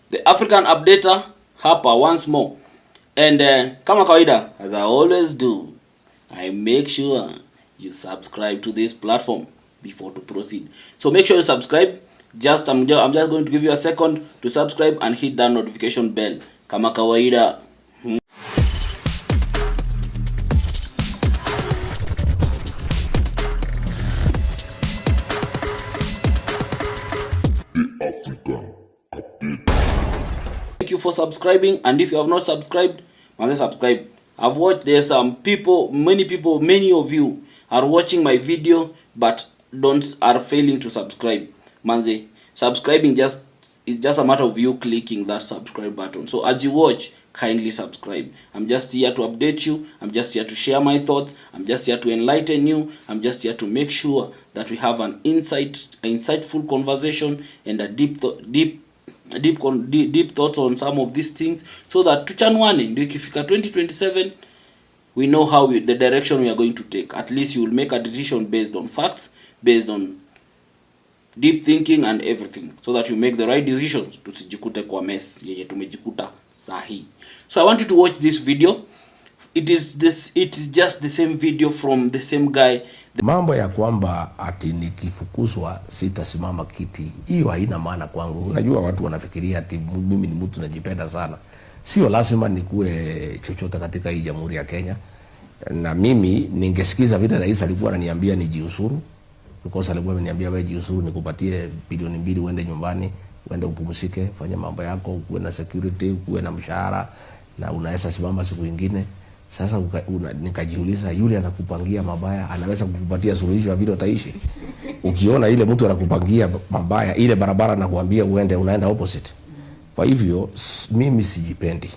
the African Updater hapa once more. And kama kawaida, as I always do, I make sure you subscribe to this platform before to proceed. So make sure you subscribe. I'm just going to give you a second to subscribe and hit that notification bell. Kama kawaida. Thank you for subscribing, and if you have not subscribed, must subscribe. I've watched, there's some people, many of you are watching my video but are failing to subscribe. Manze, subscribing is just a matter of you clicking that subscribe button. So as you watch, kindly subscribe. I'm just here to update you. I'm just here to share my thoughts. I'm just here to enlighten you. I'm just here to make sure that we have an insightful conversation and a deep thoughts on some of these things, so that tuchanuane ndio ikifika 2027 we know how the direction we are going to take. At least you will make a decision based on facts, based on deep thinking and everything, so that you make the right decisions, tusijikute kwa mess yenye tumejikuta sahi. So I want you to watch this video. It is just the same video from the same guy. Mambo ya kwamba ati nikifukuzwa sitasimama kiti, hiyo haina maana kwangu. Unajua watu wanafikiria ati mimi ni mtu najipenda sana. Sio lazima nikue chochote katika hii Jamhuri ya Kenya. Na mimi ningesikiza vile rais alikuwa ananiambia nijiusuru. Because alikuwa ameniambia wewe jiusuru nikupatie bilioni 2 uende nyumbani, uende upumzike, fanya mambo yako, uwe na security, uwe na mshahara na unaweza simama siku nyingine. Sasa nikajiuliza, yule anakupangia mabaya anaweza kukupatia suluhisho ya vile utaishi? Ukiona ile mtu anakupangia mabaya, ile barabara anakuambia uende, unaenda opposite. Kwa hivyo mimi sijipendi.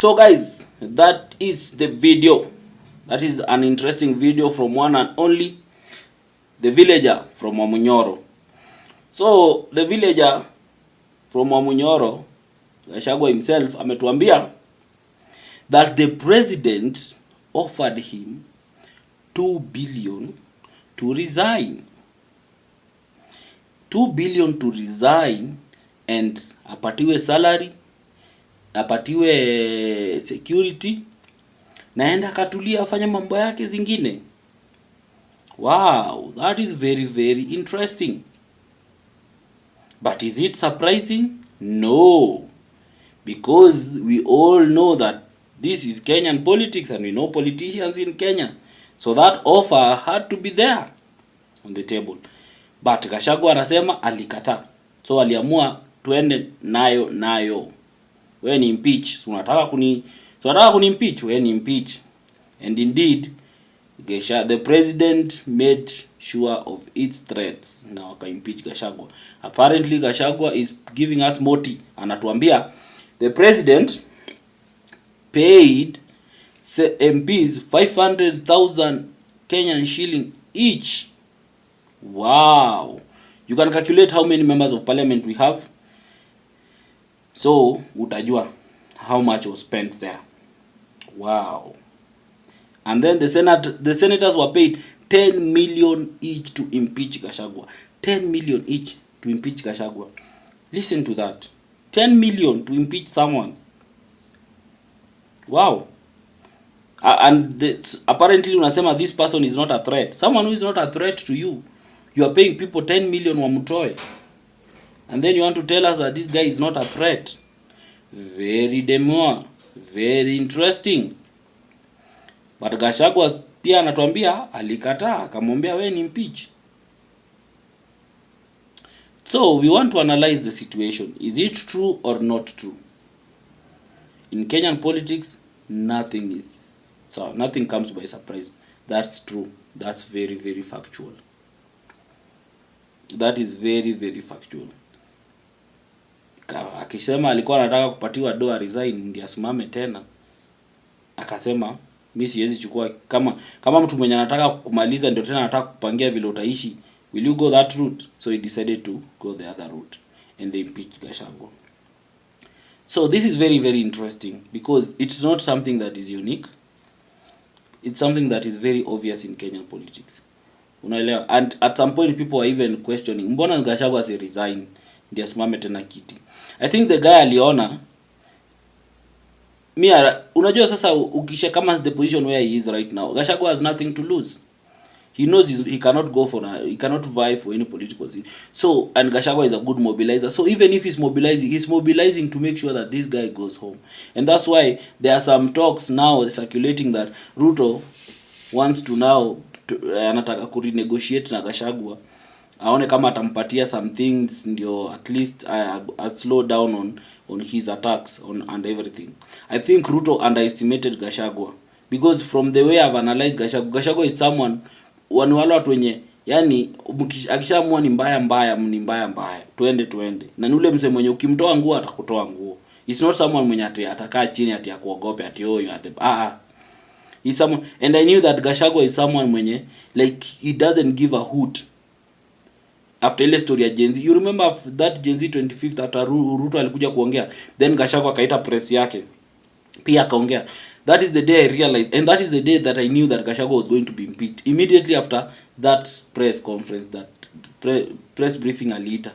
So guys, that is the video. That is an interesting video from one and only the villager from Wamunyoro. So the villager from Wamunyoro, Gachagua himself, ametuambia that the president offered him 2 billion to resign. 2 billion to resign and apatiwe salary, apatiwe security, naenda katulia afanye mambo yake zingine. Wow, that is very, very interesting. But is it surprising? No. Because we all know that this is Kenyan politics and we know politicians in Kenya. So that offer had to be there on the table. But Gachagua anasema alikata. So aliamua tuende nayo. Wewe ni impeach. So unataka kuni impeach, wewe ni impeach. And indeed, the president made sure of its threats. Now waka impeach Gachagua. Apparently Gachagua is giving us moti. Anatuambia the president paid MPs 500,000 Kenyan shilling each. Wow. You can calculate how many members of parliament we have. So utajua how much was spent there. Wow. And then the senators were paid 10 million each to impeach Gachagua. 10 million each to impeach Gachagua. Listen to that. 10 million to impeach someone. Wow. And apparently unasema this person is not a threat. Someone who is not a threat to you. You are paying people 10 million wamutoe. And then you want to tell us that this guy is not a threat. Very demure. Very interesting. But Gachagua pia anatuambia alikataa, akamwambia wewe ni impeach. So we want to analyze the situation. Is it true or not true? In Kenyan politics, nothing comes by surprise. That's true. That's very, very factual. That is very, very factual. Akisema alikuwa anataka kupatiwa doa resign ndio asimame tena. Akasema mimi siwezi chukua kama mtu mwenye anataka kumaliza ndio tena anataka kupangia vile utaishi. Will you go that route? So he decided to go the other route and they impeached Gachagua. So this is very, very interesting because it's not something that is unique. It's something that is very obvious in Kenyan politics. Unaelewa? And at some point people are even questioning, mbona Gachagua si resign? ndiye asimame tena kiti. I think the guy aliona unajua sasa ukisha kama the position where he is right now, Gachagua has nothing to lose. He knows he cannot go for he cannot vie for any political thing. So, and Gachagua is a good mobilizer. So even if he's mobilizing to make sure that this guy goes home. And that's why there are some talks now circulating that Ruto wants to now anataka ku renegotiate na Gachagua, aone kama atampatia some things ndio at least a slow down on his attacks and everything. I think Ruto underestimated Gachagua because from the way I've analyzed Gachagua is someone wale watu wenye yani akishaamua ni mbaya ni mbaya twende na nule mse mwenye ukimtoa nguo atakutoa nguo. It's not someone mwenye atakaa chini ati akuogope ati oyo ati he's someone, and I knew that Gachagua is someone mwenye like he doesn't give a hoot after ile story ya Gen Z. You remember that Gen Z 25th after Ruto alikuja kuongea, then Gachagua kaita press yake pia akaongea. That is the day I realized, and that is the day that I knew that Gachagua was going to be impeached. Immediately after that press conference, that press briefing aliita,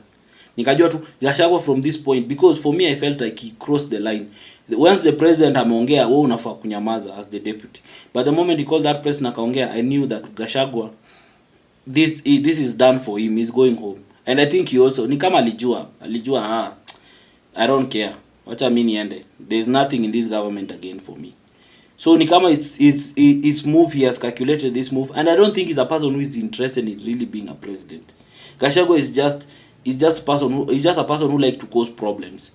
nikajua tu Gachagua from this point, because for me I felt like he crossed the line. Once the president ameongea, wewe unafaa kunyamaza as the deputy. But the moment he called that press na kaongea, I knew that Gachagua, this is done for him. He's going home. And I think he also ni kama alijua I don't care, wacha mimi niende, there's nothing in this government again for me. So ni kama it's move, he has calculated this move, and I don't think he's a person who is interested in really being a president. Gachagua is just a person who like to cause problems,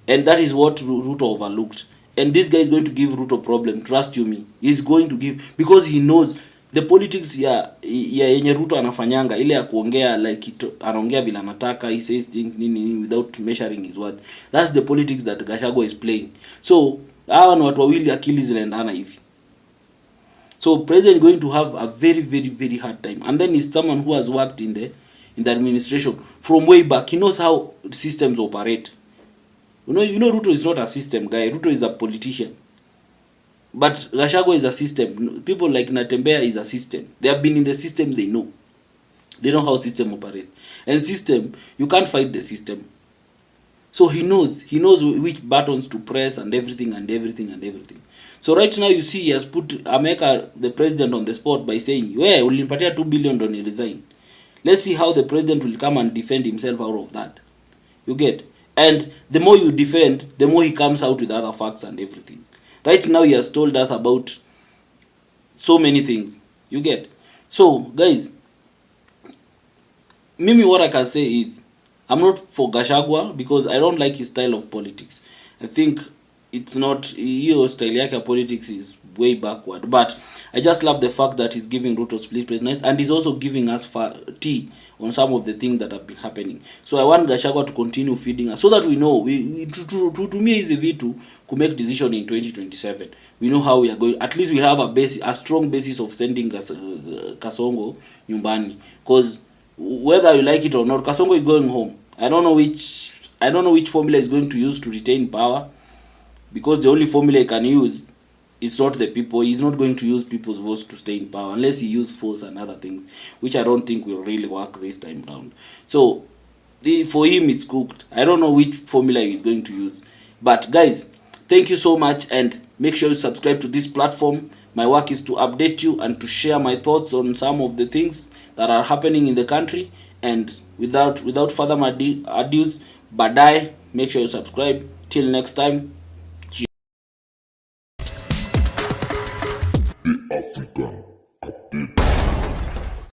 and that is what Ruto overlooked. And this guy is going to give Ruto problem, trust you me. He's going to give, because he knows the politics ya yenye Ruto anafanyanga ile ya kuongea like anaongea vile anataka, he says things nini without measuring his words. That's the politics that Gachagua is playing. So hawa ni watu wawili akili zinaendana hivi. So president going to have a very hard time. And then he's someone who has worked in the administration from way back. He knows how systems operate. You know Ruto is not a system guy. Ruto is a politician. But Gachagua is a system. People like Natembea is a system. They have been in the system, they know. They know how system operate. And system, you can't fight the system. So he knows which buttons to press and everything. So right now you see he has put America, the president, on the spot by saying, "Well, we'll impart 2 billion on Resign." Let's see how the president will come and defend himself out of that. You get? And the more you defend, the more he comes out with other facts and everything. Right now he has told us about so many things. You get? So guys, mimi what I can say is I'm not for Gachagua because I don't like his style of politics. I think it's not, hiyo style yake ya politics is way backward. But I just love the fact that he's giving Ruto split president, and he's also giving us tea on some of the things that have been happening. So I want Gachagua to continue feeding us so that we know to me is vitu to make decision in 2027. We know how we are going. At least we have a strong basis of sending Kasongo nyumbani, because whether you like it or not, Kasongo is going home. I don't know which formula is going to use to retain power, because the only formula he can use is not the people. He's not going to use people's votes to stay in power unless he use force and other things, which I don't think will really work this time round. So for him it's cooked. I don't know which formula he's going to use. But guys, thank you so much, and make sure you subscribe to this platform. My work is to update you and to share my thoughts on some of the things that are happening in the country. And without further ado, baadaye, make sure you subscribe. Till next time. Africa.